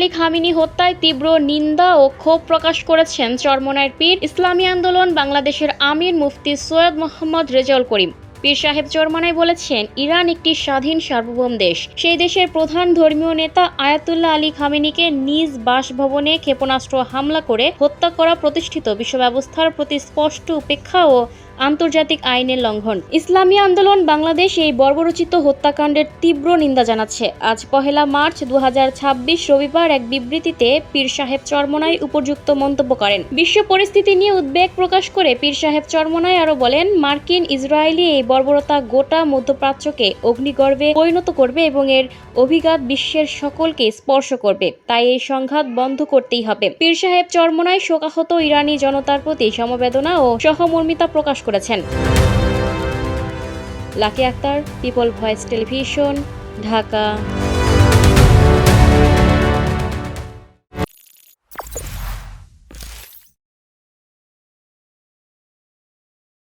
Ali Khamenei হত্যায় তীব্র নিন্দা ও ক্ষোভ প্রকাশ করেছেন চরমোনাইয়ের পীর, ইসলামী আন্দোলন বাংলাদেশের আমির মুফতি সৈয়দ মোহাম্মদ রেজাউল করিম। পীর সাহেব চরমোনাই বলেছেন, ইরান একটি স্বাধীন সার্বভৌম দেশ। সেই দেশের প্রধান ধর্মীয় নেতা আয়াতুল্লাহ আলী খামেনিকে নিজ বাসভবনে ক্ষেপণাস্ত্র হামলা করে হত্যা করা প্রতিষ্ঠিত বিশ্ব ব্যবস্থার প্রতি স্পষ্ট উপেক্ষা ও আন্তর্জাতিক আইনের লঙ্ঘন। ইসলামী আন্দোলন বাংলাদেশ এই বর্বরোচিত হত্যাকাণ্ডের তীব্র নিন্দা জানাচ্ছে। আজ 1 মার্চ 2026 রবিবার এক বিবৃতিতে পীর সাহেব চরমোনাই উপযুক্ত মন্তব্য করেন। বিশ্ব পরিস্থিতি নিয়ে উদ্বেগ প্রকাশ করে পীর সাহেব চরমোনাই আরও বলেন, মার্কিন ইসরায়েলি এই বর্বরতা গোটা মধ্যপ্রাচ্যকে অগ্নিগর্ভে পরিণত করবে এবং এর অভিঘাত বিশ্বের সকলকে স্পর্শ করবে। তাই এই সংঘাত বন্ধ করতেই হবে। পীর সাহেব চরমোনাই শোকাহত ইরানি জনতার প্রতি সমবেদনা ও সহমর্মিতা প্রকাশ করেছেন। Lucky Akter, people voice television, Dhaka.